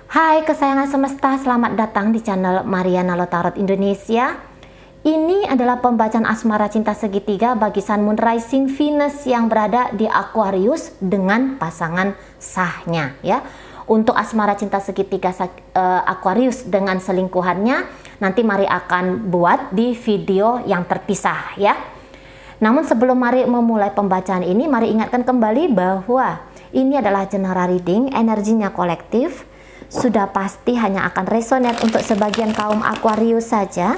Hai kesayangan semesta, selamat datang di channel Mariana Lotarot Indonesia. Ini adalah pembacaan asmara cinta segitiga bagi Sun Moon Rising Venus yang berada di Aquarius dengan pasangan sahnya ya. Untuk asmara cinta segitiga Aquarius dengan selingkuhannya nanti Mari akan buat di video yang terpisah ya. Namun sebelum Mari memulai pembacaan ini, Mari ingatkan kembali bahwa ini adalah general reading, energinya kolektif. Sudah pasti hanya akan resonate untuk sebagian kaum Aquarius saja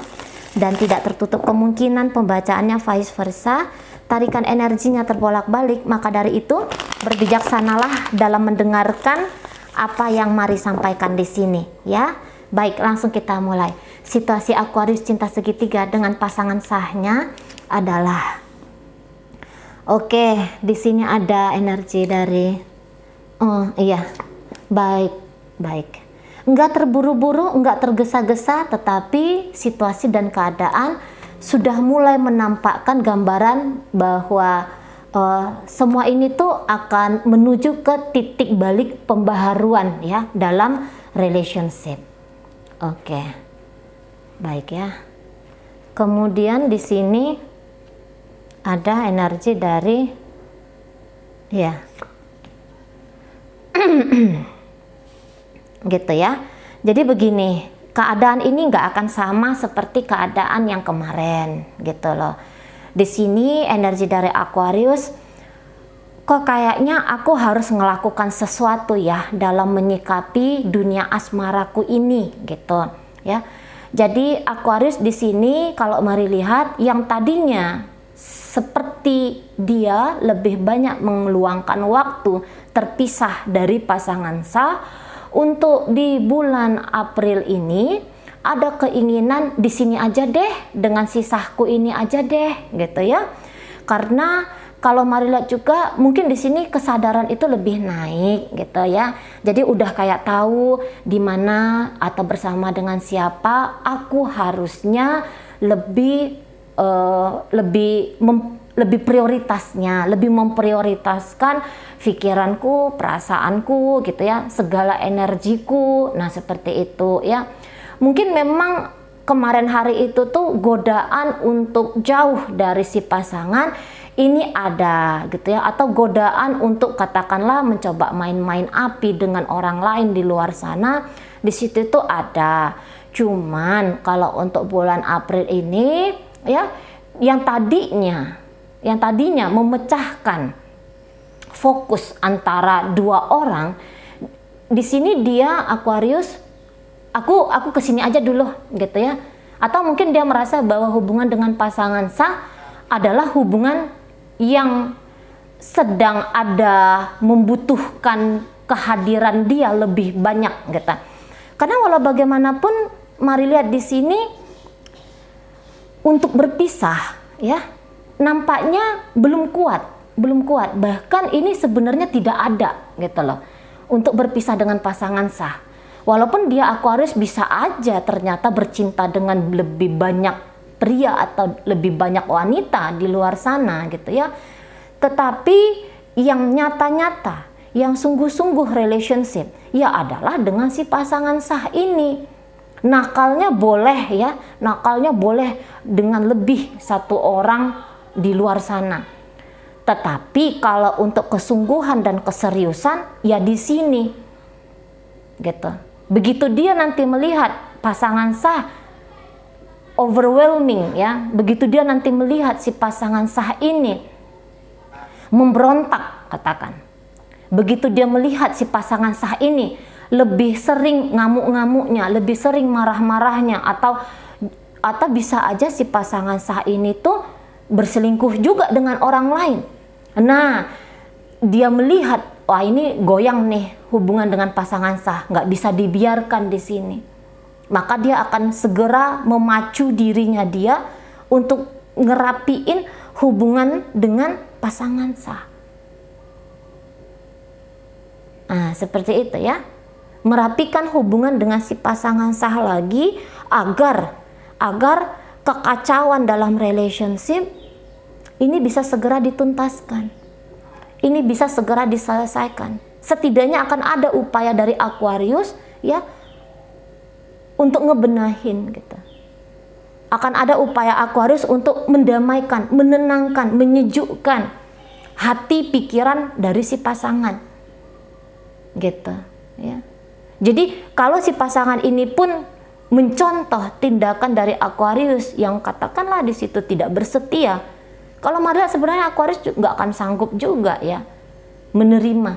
dan tidak tertutup kemungkinan pembacaannya vice versa. Tarikan energinya terbolak-balik, maka dari itu berbijaksanalah dalam mendengarkan apa yang Mari sampaikan di sini ya. Baik, langsung kita mulai. Situasi Aquarius cinta segitiga dengan pasangan sahnya adalah oke, di sini ada energi dari baik. Enggak terburu-buru, enggak tergesa-gesa, tetapi situasi dan keadaan sudah mulai menampakkan gambaran bahwa semua ini tuh akan menuju ke titik balik pembaharuan ya dalam relationship. Oke. Baik ya. Kemudian di sini ada energi dari ya. Gitu ya. Jadi begini, keadaan ini nggak akan sama seperti keadaan yang kemarin gitu loh. Di sini energi dari Aquarius, kok kayaknya aku harus melakukan sesuatu ya dalam menyikapi dunia asmaraku ini gitu ya. Jadi Aquarius di sini kalau Mari lihat yang tadinya seperti dia lebih banyak meluangkan waktu terpisah dari pasangan sah, untuk di bulan April ini ada keinginan di sini aja deh, dengan sisahku ini aja deh gitu ya. Karena kalau Mari lihat juga mungkin di sini kesadaran itu lebih naik gitu ya. Jadi udah kayak tahu di mana atau bersama dengan siapa aku harusnya lebih prioritasnya, lebih memprioritaskan pikiranku, perasaanku gitu ya, segala energiku. Nah seperti itu ya. Mungkin memang kemarin hari itu tuh godaan untuk jauh dari si pasangan ini ada gitu ya, atau godaan untuk katakanlah mencoba main-main api dengan orang lain di luar sana, di situ tuh ada. Cuman kalau untuk bulan April ini ya, yang tadinya memecahkan fokus antara dua orang, di sini dia Aquarius, aku kesini aja dulu gitu ya. Atau mungkin dia merasa bahwa hubungan dengan pasangan sah adalah hubungan yang sedang ada membutuhkan kehadiran dia lebih banyak gitu. Karena walau bagaimanapun Mari lihat di sini untuk berpisah ya nampaknya belum kuat, bahkan ini sebenarnya tidak ada gitu loh untuk berpisah dengan pasangan sah. Walaupun dia Aquarius bisa aja ternyata bercinta dengan lebih banyak pria atau lebih banyak wanita di luar sana gitu ya. Tetapi yang nyata-nyata, yang sungguh-sungguh relationship ya adalah dengan si pasangan sah ini. Nakalnya boleh ya, nakalnya boleh dengan lebih satu orang di luar sana. Tetapi kalau untuk kesungguhan dan keseriusan ya di sini. Gitu. Begitu dia nanti melihat pasangan sah overwhelming ya, begitu dia nanti melihat si pasangan sah ini memberontak katakan. Begitu dia melihat si pasangan sah ini lebih sering ngamuk-ngamuknya, lebih sering marah-marahnya, atau bisa aja si pasangan sah ini tuh berselingkuh juga dengan orang lain. Nah, dia melihat, wah ini goyang nih hubungan dengan pasangan sah, nggak bisa dibiarkan di sini. Maka dia akan segera memacu dirinya dia untuk ngerapiin hubungan dengan pasangan sah. Nah, seperti itu ya. Merapikan hubungan dengan si pasangan sah lagi agar kekacauan dalam relationship ini bisa segera dituntaskan. Ini bisa segera diselesaikan. Setidaknya akan ada upaya dari Aquarius ya untuk ngebenahin gitu. Akan ada upaya Aquarius untuk mendamaikan, menenangkan, menyejukkan hati pikiran dari si pasangan gitu ya. Jadi kalau si pasangan ini pun mencontoh tindakan dari Aquarius yang katakanlah di situ tidak bersetia, kalau Maria sebenarnya Aquarius nggak akan sanggup juga ya menerima,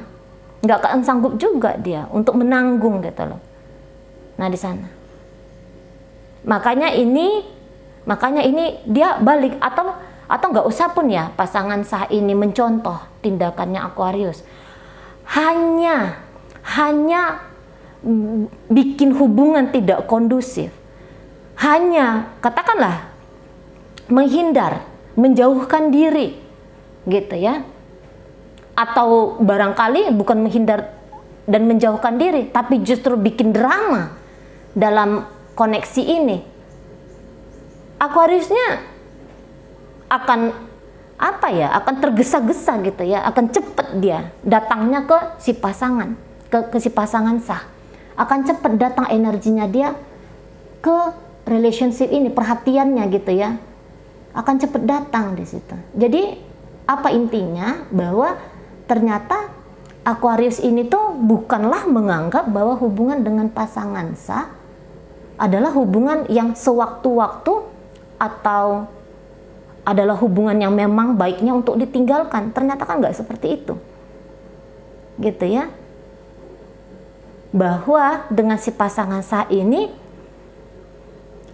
nggak akan sanggup juga dia untuk menanggung gitu loh. Nah di sana, makanya ini dia balik atau nggak usah pun ya pasangan sah ini mencontoh tindakannya Aquarius, hanya bikin hubungan tidak kondusif, hanya katakanlah menghindar, menjauhkan diri gitu ya, atau barangkali bukan menghindar dan menjauhkan diri tapi justru bikin drama dalam koneksi ini, Aquariusnya akan akan tergesa-gesa gitu ya, akan cepet dia datangnya ke si pasangan, ke si pasangan sah, akan cepet datang energinya dia ke relationship ini, perhatiannya gitu ya, akan cepet datang di situ. Jadi apa intinya, bahwa ternyata Aquarius ini tuh bukanlah menganggap bahwa hubungan dengan pasangan sah adalah hubungan yang sewaktu-waktu atau adalah hubungan yang memang baiknya untuk ditinggalkan. Ternyata kan nggak seperti itu gitu ya, bahwa dengan si pasangan sah ini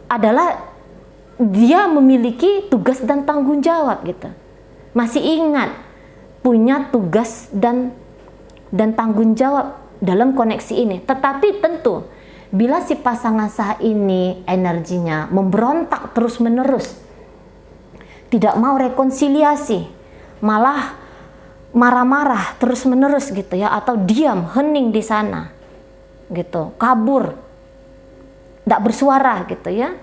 adalah dia memiliki tugas dan tanggung jawab gitu, masih ingat punya tugas dan tanggung jawab dalam koneksi ini. Tetapi tentu bila si pasangan sah ini energinya memberontak terus menerus, tidak mau rekonsiliasi, malah marah-marah terus-menerus gitu ya, atau diam, hening di sana gitu, kabur, tidak bersuara gitu ya,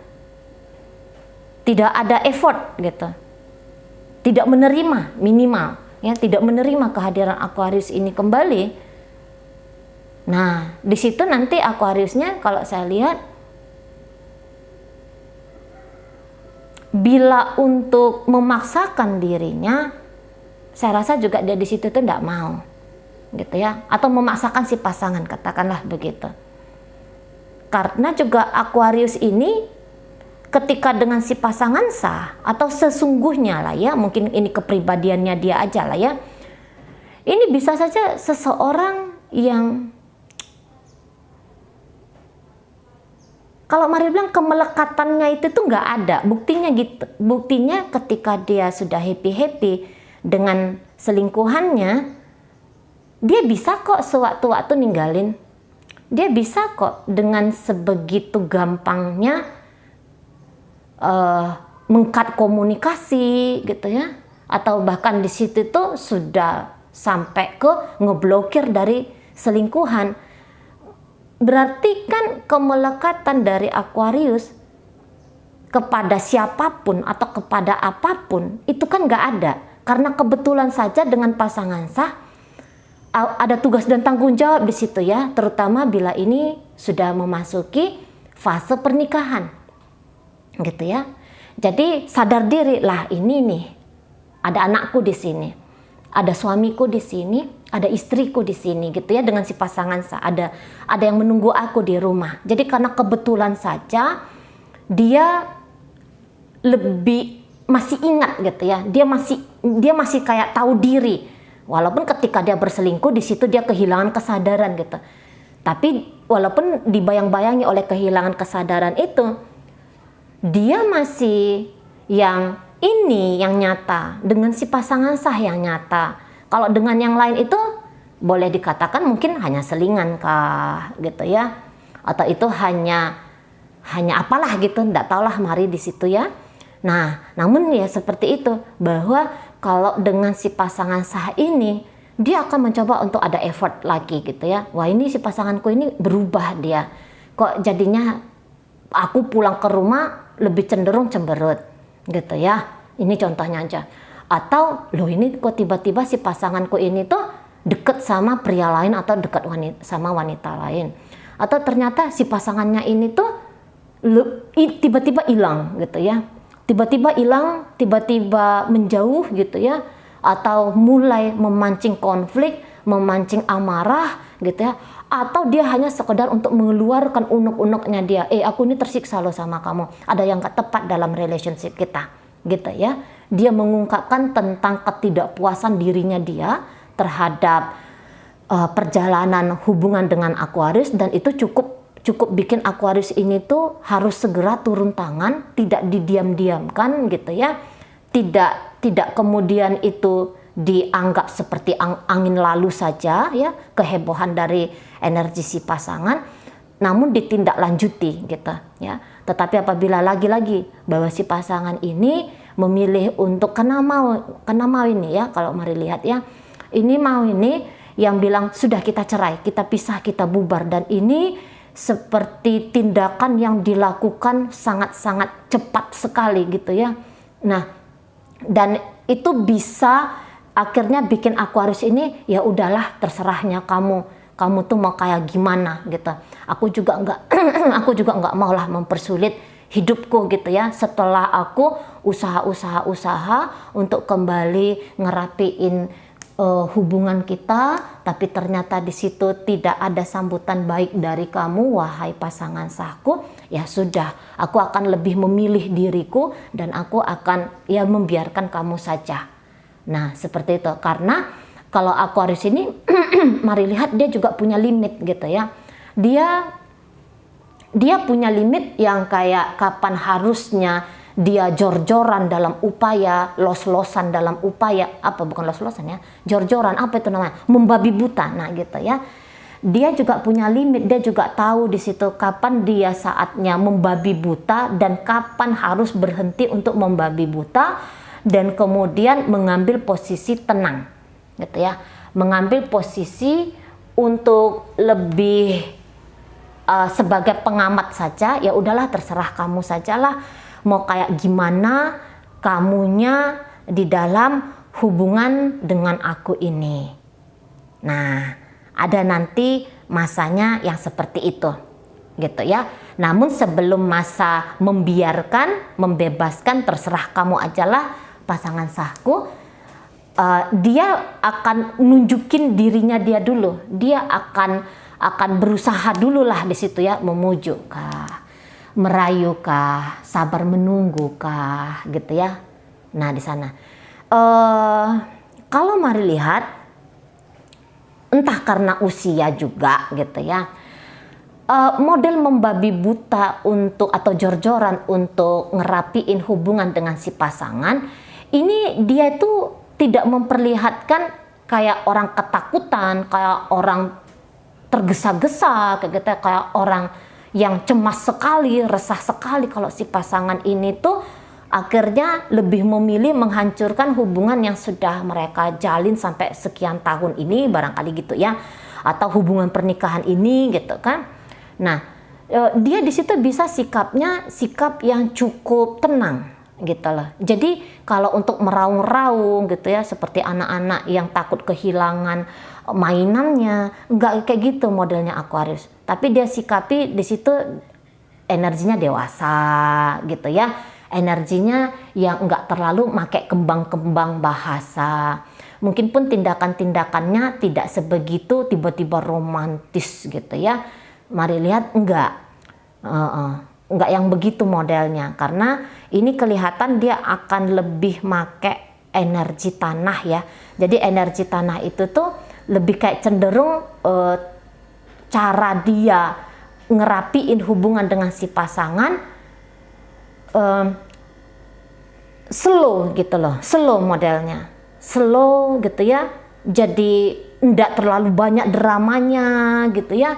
tidak ada effort gitu, tidak menerima, minimal ya, tidak menerima kehadiran Aquarius ini kembali. Nah di situ nanti Aquariusnya kalau saya lihat, bila untuk memaksakan dirinya, saya rasa juga dia di situ tuh tidak mau gitu ya, atau memaksakan si pasangan, katakanlah begitu. Karena juga Aquarius ini ketika dengan si pasangan sah, atau sesungguhnya lah ya, mungkin ini kepribadiannya dia aja lah ya, ini bisa saja seseorang yang kalau Maria bilang kemelekatannya itu tuh nggak ada, buktinya gitu. Buktinya ketika dia sudah happy dengan selingkuhannya, dia bisa kok sewaktu-waktu ninggalin. Dia bisa kok dengan sebegitu gampangnya mengkat komunikasi gitu ya, atau bahkan di situ tuh sudah sampai ke ngeblokir dari selingkuhan. Berarti kan kemelekatan dari Aquarius kepada siapapun atau kepada apapun itu kan nggak ada, karena kebetulan saja dengan pasangan sah ada tugas dan tanggung jawab di situ ya, terutama bila ini sudah memasuki fase pernikahan gitu ya. Jadi sadar diri lah, ini nih ada anakku di sini, ada suamiku di sini, ada istriku di sini gitu ya, dengan si pasangan sah ada yang menunggu aku di rumah. Jadi karena kebetulan saja dia lebih masih ingat gitu ya, dia masih kayak tahu diri, walaupun ketika dia berselingkuh di situ dia kehilangan kesadaran gitu. Tapi walaupun dibayang-bayangi oleh kehilangan kesadaran itu, dia masih yang ini yang nyata, dengan si pasangan sah yang nyata. Kalau dengan yang lain itu boleh dikatakan mungkin hanya selingan kah gitu ya, atau itu hanya apalah gitu, enggak tahulah Mari di situ ya. Nah, namun ya seperti itu, bahwa kalau dengan si pasangan sah ini dia akan mencoba untuk ada effort lagi gitu ya. Wah, ini si pasanganku ini berubah dia. Kok jadinya aku pulang ke rumah lebih cenderung cemberut gitu ya. Ini contohnya aja. Atau loh, ini kok tiba-tiba si pasanganku ini tuh deket sama pria lain atau deket sama wanita lain. atau ternyata si pasangannya ini tuh tiba-tiba hilang gitu ya, tiba-tiba hilang, tiba-tiba menjauh gitu ya, atau mulai memancing konflik, memancing amarah gitu ya, atau dia hanya sekedar untuk mengeluarkan unek-uneknya dia, aku ini tersiksa loh sama kamu, ada yang gak tepat dalam relationship kita gitu ya. Dia mengungkapkan tentang ketidakpuasan dirinya dia terhadap perjalanan hubungan dengan Aquarius, dan itu cukup bikin Aquarius ini tuh harus segera turun tangan, tidak didiam-diamkan gitu ya, tidak kemudian itu dianggap seperti angin lalu saja ya, kehebohan dari energi si pasangan, namun ditindaklanjuti gitu ya. Tetapi apabila lagi-lagi bahwa si pasangan ini memilih untuk kena mau ini ya, kalau mari lihat ya, ini mau ini yang bilang sudah kita cerai, kita pisah, kita bubar, dan ini seperti tindakan yang dilakukan sangat-sangat cepat sekali gitu ya. Nah, dan itu bisa akhirnya bikin Aquarius ini ya udahlah terserahnya kamu tuh mau kayak gimana gitu. Aku juga nggak maulah mempersulit hidupku gitu ya, setelah aku usaha untuk kembali ngerapiin hubungan kita, tapi ternyata di situ tidak ada sambutan baik dari kamu, wahai pasangan sahku. Ya sudah, aku akan lebih memilih diriku dan aku akan ya membiarkan kamu saja. Nah, seperti itu. Karena kalau Aquarius ini mari lihat dia juga punya limit gitu ya. Dia punya limit yang kayak kapan harusnya dia jor-joran dalam upaya, los-losan dalam upaya, bukan los-losan ya, jor-joran, itu namanya, membabi buta, nah gitu ya. Dia juga punya limit, dia juga tahu di situ kapan dia saatnya membabi buta dan kapan harus berhenti untuk membabi buta, dan kemudian mengambil posisi tenang, gitu ya, mengambil posisi untuk lebih sebagai pengamat saja, ya udahlah terserah kamu sajalah. Mau kayak gimana kamunya di dalam hubungan dengan aku ini. Nah, ada nanti masanya yang seperti itu gitu ya. Namun sebelum masa membiarkan, membebaskan, terserah kamu ajalah pasangan sahku, dia akan nunjukin dirinya dia dulu. Dia akan berusaha dulu lah di situ ya, memujuk kah, merayu kah, sabar menunggu kah, gitu ya. Nah di sana, kalau mari lihat, entah karena usia juga gitu ya, model membabi buta untuk atau jor-joran untuk ngerapiin hubungan dengan si pasangan, ini dia itu tidak memperlihatkan kayak orang ketakutan, kayak orang tergesa-gesa, kayak orang yang cemas sekali, resah sekali kalau si pasangan ini tuh akhirnya lebih memilih menghancurkan hubungan yang sudah mereka jalin sampai sekian tahun ini, barangkali gitu ya, atau hubungan pernikahan ini gitu kan. Nah, dia di situ bisa sikapnya sikap yang cukup tenang gitu loh. Jadi kalau untuk meraung-raung gitu ya, seperti anak-anak yang takut kehilangan mainannya, enggak kayak gitu modelnya Aquarius. Tapi dia sikapi di situ energinya dewasa gitu ya. Energinya yang enggak terlalu pakai kembang-kembang bahasa. Mungkin pun tindakan-tindakannya tidak sebegitu tiba-tiba romantis gitu ya. Mari lihat enggak. Enggak yang begitu modelnya, karena ini kelihatan dia akan lebih make energi tanah ya. Jadi energi tanah itu tuh lebih kayak cenderung cara dia ngerapiin hubungan dengan si pasangan slow gitu loh, slow modelnya, slow gitu ya. Jadi enggak terlalu banyak dramanya gitu ya.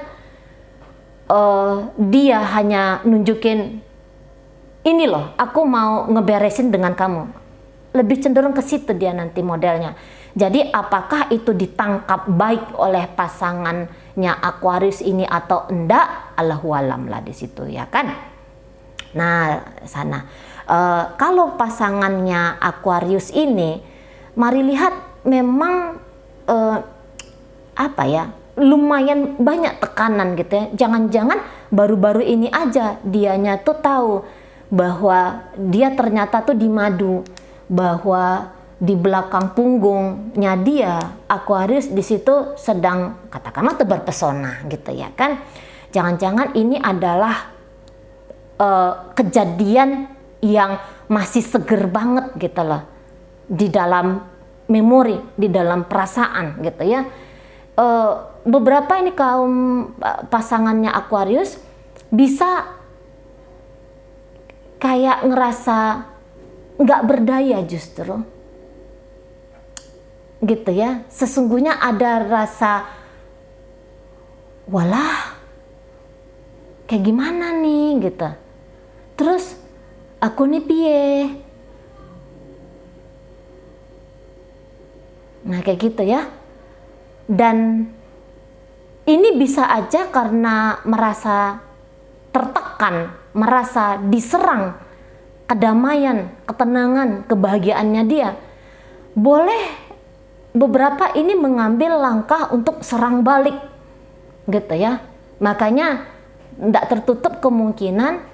Dia hanya nunjukin ini loh, aku mau ngeberesin dengan kamu. Lebih cenderung ke situ dia nanti modelnya. Jadi apakah itu ditangkap baik oleh pasangannya Aquarius ini atau enggak, Allahu alam lah di situ ya kan. Nah sana kalau pasangannya Aquarius ini, mari lihat memang lumayan banyak tekanan gitu ya. Jangan-jangan baru-baru ini aja dianya tuh tahu bahwa dia ternyata tuh di madu, bahwa di belakang punggungnya dia Aquarius di situ sedang katakanlah tuh berpesona gitu ya kan. Jangan-jangan ini adalah kejadian yang masih seger banget gitu loh di dalam memori, di dalam perasaan gitu ya. Beberapa ini kaum pasangannya Aquarius bisa kayak ngerasa nggak berdaya justru gitu ya. Sesungguhnya ada rasa walah kayak gimana nih gitu, terus aku nih piye, nah kayak gitu ya. Dan ini bisa aja karena merasa tertekan, merasa diserang kedamaian, ketenangan, kebahagiaannya dia. Boleh beberapa ini mengambil langkah untuk serang balik gitu ya. Makanya tidak tertutup kemungkinan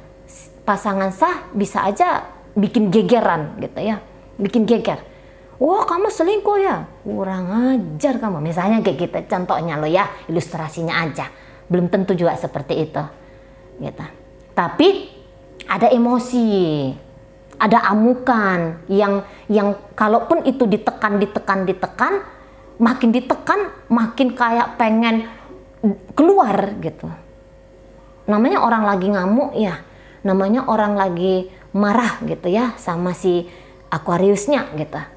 pasangan sah bisa aja bikin gegeran gitu ya, bikin geger. Wah, kamu selingkuh ya? Kurang ajar kamu. Misalnya kayak gitu, contohnya lo ya, ilustrasinya aja. Belum tentu juga seperti itu. Gitu. Tapi ada emosi, ada amukan yang kalaupun itu ditekan, makin ditekan, makin kayak pengen keluar gitu. Namanya orang lagi ngamuk ya, namanya orang lagi marah gitu ya sama si Aquariusnya gitu.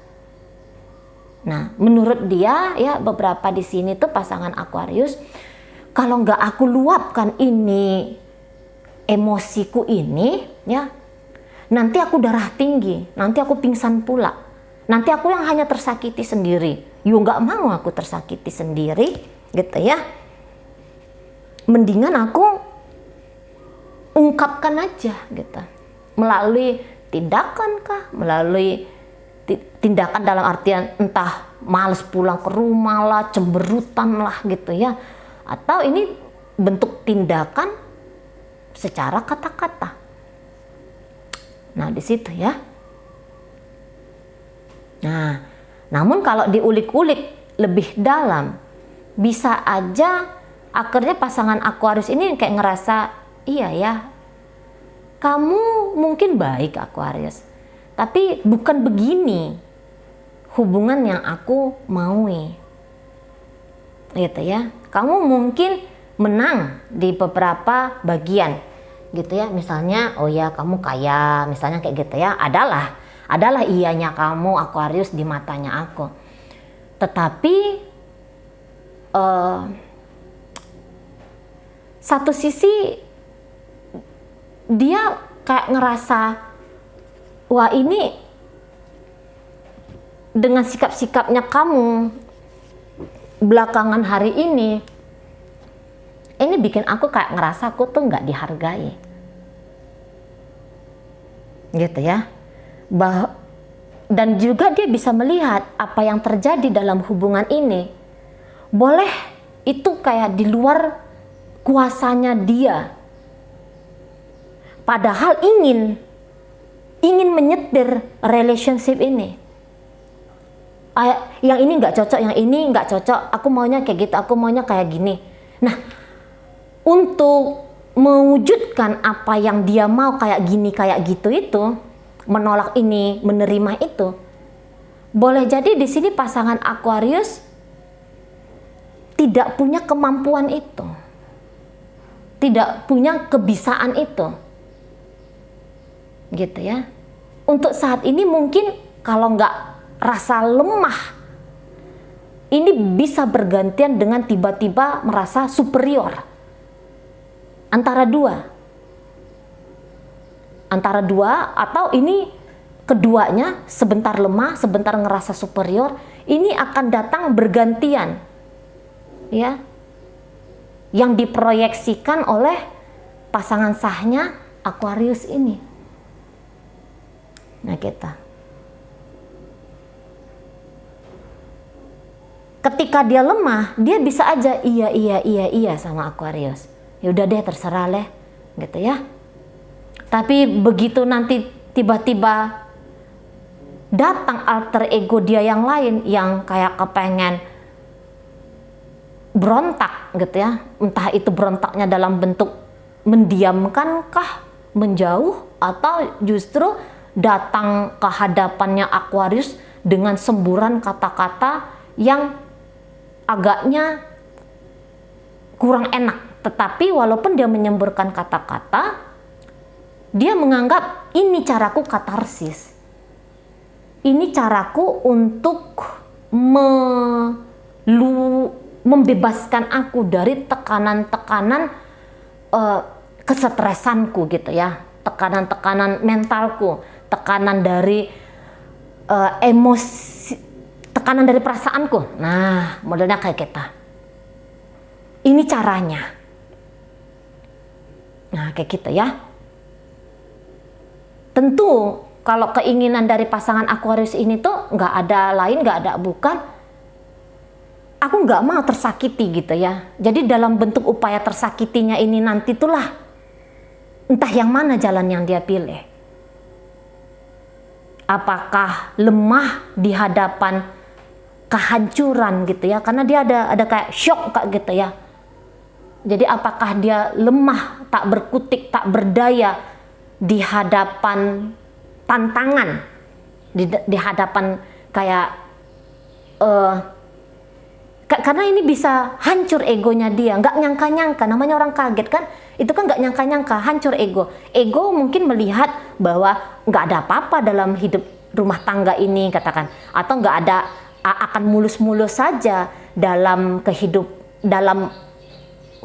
Nah, menurut dia ya beberapa di sini tuh pasangan Aquarius, kalau nggak aku luapkan ini emosiku ini ya, nanti aku darah tinggi, nanti aku pingsan pula, nanti aku yang hanya tersakiti sendiri. Yo nggak mau aku tersakiti sendiri gitu ya. Mendingan aku ungkapkan aja gitu, melalui tindakan kah, melalui tindakan dalam artian entah males pulang ke rumah lah, cemberutan lah gitu ya, atau ini bentuk tindakan secara kata-kata. Nah di situ ya. Nah, namun kalau diulik-ulik lebih dalam, bisa aja akhirnya pasangan Aquarius ini kayak ngerasa, iya ya, kamu mungkin baik Aquarius, tapi bukan begini hubungan yang aku maui. Gitu ya. Kamu mungkin menang di beberapa bagian gitu ya. Misalnya, oh ya kamu kaya, misalnya kayak gitu ya. Adalah iyanya kamu Aquarius di matanya aku. Tetapi satu sisi dia kayak ngerasa, wah ini dengan sikap-sikapnya kamu belakangan hari ini bikin aku kayak ngerasa aku tuh nggak dihargai. Gitu ya. Dan juga dia bisa melihat apa yang terjadi dalam hubungan ini. Boleh itu kayak di luar kuasanya dia. Padahal ingin menyetir relationship ini. Yang ini nggak cocok, yang ini nggak cocok, aku maunya kayak gitu, aku maunya kayak gini. Nah, untuk mewujudkan apa yang dia mau kayak gini, kayak gitu itu, menolak ini, menerima itu, boleh jadi di sini pasangan Aquarius tidak punya kemampuan itu, tidak punya kebisaan itu. Gitu ya. Untuk saat ini mungkin kalau nggak rasa lemah, ini bisa bergantian dengan tiba-tiba merasa superior. Antara dua atau ini keduanya sebentar lemah, sebentar ngerasa superior, ini akan datang bergantian. Ya. Yang diproyeksikan oleh pasangan sahnya Aquarius ini. Nah kita. ketika dia lemah, dia bisa aja iya sama Aquarius. Ya udah deh, terserah leh, gitu ya. Tapi begitu nanti tiba-tiba datang alter ego dia yang lain yang kayak kepengen berontak gitu ya, entah itu berontaknya dalam bentuk mendiamkan kah, menjauh, atau justru datang ke hadapannya Aquarius dengan semburan kata-kata yang agaknya kurang enak. Tetapi walaupun dia menyemburkan kata-kata, dia menganggap ini caraku katarsis. Ini caraku untuk membebaskan aku dari tekanan-tekanan kesetresanku gitu ya, tekanan-tekanan mentalku, tekanan dari emosi, tekanan dari perasaanku. Nah, modelnya kayak kita. Ini caranya. Nah, kayak gitu ya. Tentu kalau keinginan dari pasangan Aquarius ini tuh nggak ada lain, nggak ada bukan, aku nggak mau tersakiti gitu ya. Jadi dalam bentuk upaya tersakitinya ini nanti itulah entah yang mana jalan yang dia pilih. Apakah lemah di hadapan kehancuran gitu ya, karena dia ada kayak shock kak gitu ya. Jadi apakah dia lemah, tak berkutik, tak berdaya di hadapan tantangan, di hadapan kayak karena ini bisa hancur egonya dia, nggak nyangka-nyangka, namanya orang kaget kan, itu kan nggak nyangka-nyangka, hancur ego mungkin melihat bahwa nggak ada apa-apa dalam hidup rumah tangga ini katakan, atau nggak ada, akan mulus-mulus saja dalam dalam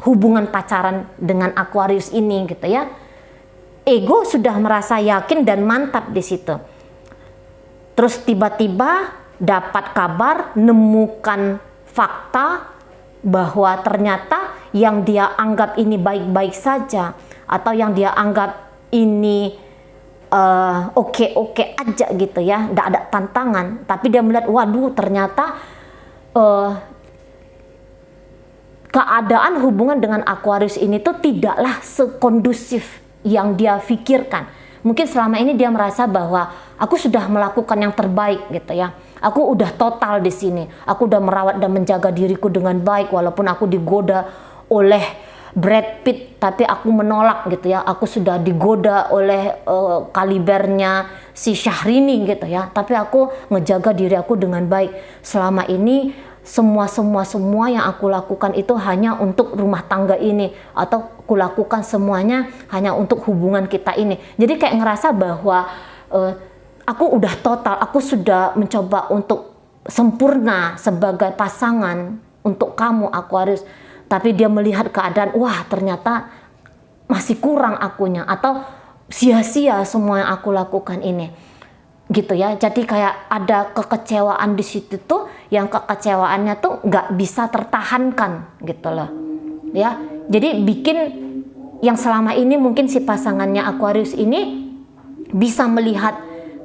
hubungan pacaran dengan Aquarius ini gitu ya. Ego sudah merasa yakin dan mantap di situ. Terus tiba-tiba dapat kabar, nemukan fakta bahwa ternyata yang dia anggap ini baik-baik saja, atau yang dia anggap ini oke-oke aja gitu ya, tidak ada tantangan, tapi dia melihat waduh ternyata keadaan hubungan dengan Aquarius ini tuh tidaklah sekondusif yang dia pikirkan. Mungkin selama ini dia merasa bahwa aku sudah melakukan yang terbaik gitu ya. Aku udah total di sini. Aku udah merawat dan menjaga diriku dengan baik walaupun aku digoda oleh Brad Pitt, tapi aku menolak gitu ya. Aku sudah digoda oleh kalibernya si Syahrini gitu ya. Tapi aku ngejaga diri aku dengan baik. Selama ini semua yang aku lakukan itu hanya untuk rumah tangga ini, atau aku lakukan semuanya hanya untuk hubungan kita ini. Jadi kayak ngerasa bahwa aku udah total, aku sudah mencoba untuk sempurna sebagai pasangan untuk kamu Aquarius. Tapi dia melihat keadaan, wah ternyata masih kurang akunya, atau sia-sia semua yang aku lakukan ini. Gitu ya, jadi kayak ada kekecewaan di situ tuh, yang kekecewaannya tuh nggak bisa tertahankan gitu loh ya. Jadi bikin yang selama ini mungkin si pasangannya Aquarius ini bisa melihat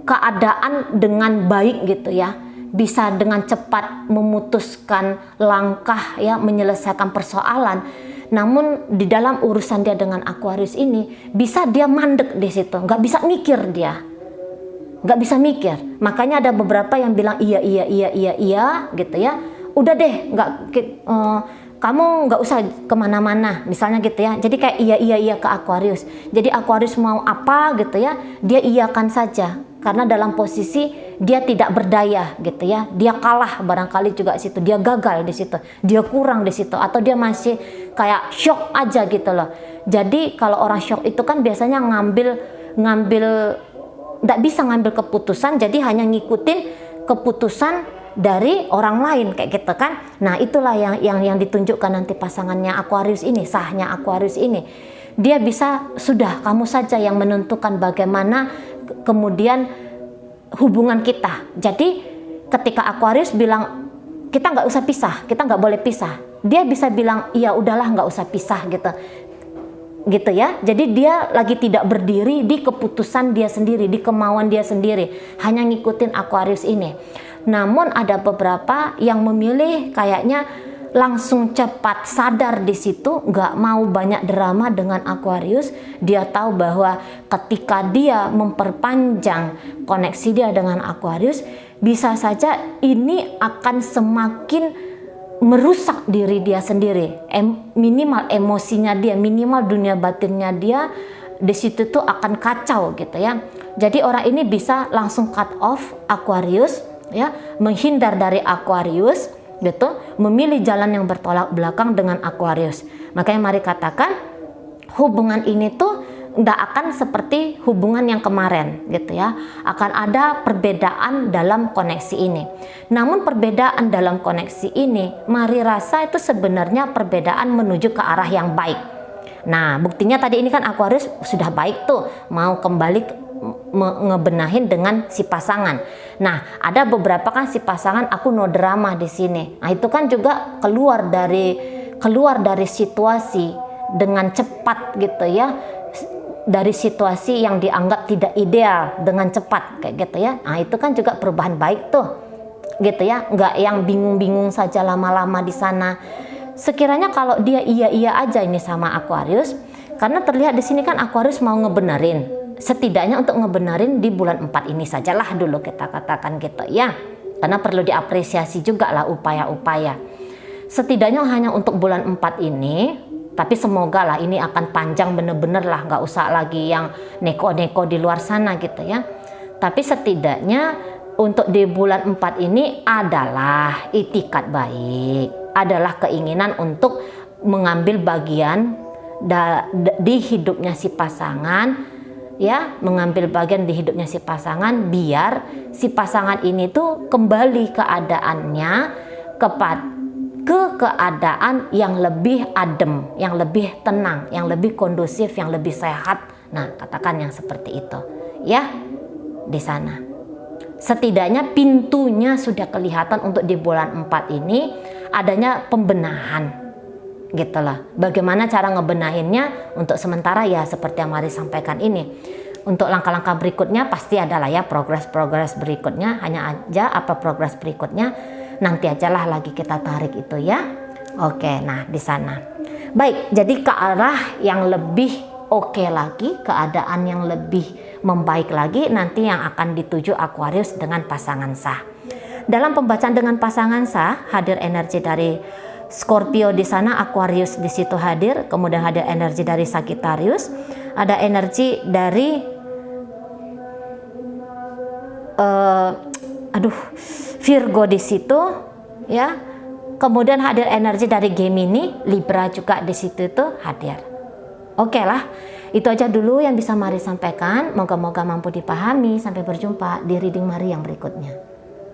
keadaan dengan baik gitu ya, bisa dengan cepat memutuskan langkah ya, menyelesaikan persoalan. Namun di dalam urusan dia dengan Aquarius ini bisa dia mandek di situ, nggak bisa mikir dia. Nggak bisa mikir. Makanya ada beberapa yang bilang iya gitu ya. Udah deh, kamu nggak usah kemana-mana misalnya gitu ya. Jadi kayak iya ke Aquarius. Jadi Aquarius mau apa gitu ya, dia iyakan saja. Karena dalam posisi dia tidak berdaya gitu ya. Dia kalah barangkali juga di situ. Dia gagal di situ. Dia kurang di situ. Atau dia masih kayak shock aja gitu loh. Jadi kalau orang shock itu kan biasanya ngambil tidak bisa ngambil keputusan, jadi hanya ngikutin keputusan dari orang lain kayak gitu kan. Nah itulah yang ditunjukkan nanti pasangannya Aquarius ini, sahnya Aquarius ini. Dia bisa, sudah kamu saja yang menentukan bagaimana kemudian hubungan kita. Jadi ketika Aquarius bilang kita nggak usah pisah, kita nggak boleh pisah, dia bisa bilang iya udahlah nggak usah pisah gitu ya. Jadi dia lagi tidak berdiri di keputusan dia sendiri, di kemauan dia sendiri, hanya ngikutin Aquarius ini. Namun ada beberapa yang memilih kayaknya langsung cepat sadar di situ, nggak mau banyak drama dengan Aquarius. Dia tahu bahwa ketika dia memperpanjang koneksi dia dengan Aquarius, bisa saja ini akan semakin merusak diri dia sendiri. Minimal emosinya dia, minimal dunia batinnya dia di situ tuh akan kacau gitu ya. Jadi orang ini bisa langsung cut off Aquarius ya, menghindar dari Aquarius gitu, memilih jalan yang bertolak belakang dengan Aquarius. Makanya mari katakan hubungan ini tuh tidak akan seperti hubungan yang kemarin gitu ya. Akan ada perbedaan dalam koneksi ini. Namun perbedaan dalam koneksi ini mari rasa itu sebenarnya perbedaan menuju ke arah yang baik. Nah, buktinya tadi ini kan Aquarius sudah baik tuh, mau kembali ngebenahin dengan si pasangan. Nah, ada beberapa kan si pasangan aku no drama di sini. Nah, itu kan juga keluar dari situasi dengan cepat gitu ya. Dari situasi yang dianggap tidak ideal dengan cepat kayak gitu ya. Nah, itu kan juga perubahan baik tuh. Gitu ya, nggak yang bingung-bingung saja lama-lama di sana. Sekiranya kalau dia iya-iya aja ini sama Aquarius, karena terlihat di sini kan Aquarius mau ngebenerin. Setidaknya untuk ngebenerin di bulan 4 ini sajalah dulu kita katakan gitu ya. Karena perlu diapresiasi juga lah upaya-upaya. Setidaknya hanya untuk bulan 4 ini, tapi semoga lah ini akan panjang bener-bener lah, nggak usah lagi yang neko-neko di luar sana gitu ya. Tapi setidaknya untuk di bulan 4 ini adalah itikat baik, adalah keinginan untuk mengambil bagian di hidupnya si pasangan ya, mengambil bagian di hidupnya si pasangan biar si pasangan ini tuh kembali keadaannya ke keadaan yang lebih adem, yang lebih tenang, yang lebih kondusif, yang lebih sehat. Nah, katakan yang seperti itu ya di sana. Setidaknya pintunya sudah kelihatan untuk di bulan 4 ini adanya pembenahan gitu lah. Bagaimana cara ngebenahinnya untuk sementara ya seperti yang Mari sampaikan ini. Untuk langkah-langkah berikutnya pasti adalah ya progres-progres berikutnya. Hanya aja apa progres berikutnya nanti ajalah lagi kita tarik itu ya. Oke, nah di sana. Baik, jadi ke arah yang lebih oke lagi, keadaan yang lebih membaik lagi nanti yang akan dituju Aquarius dengan pasangan sah. Dalam pembacaan dengan pasangan sah hadir energi dari Scorpio di sana, Aquarius di situ hadir, kemudian hadir energi dari Sagittarius, ada energi dari Virgo di situ, ya. Kemudian hadir energi dari Gemini, Libra juga di situ tuh hadir. Oke lah, itu aja dulu yang bisa Mari sampaikan. Moga-moga mampu dipahami. Sampai berjumpa di reading Mari yang berikutnya.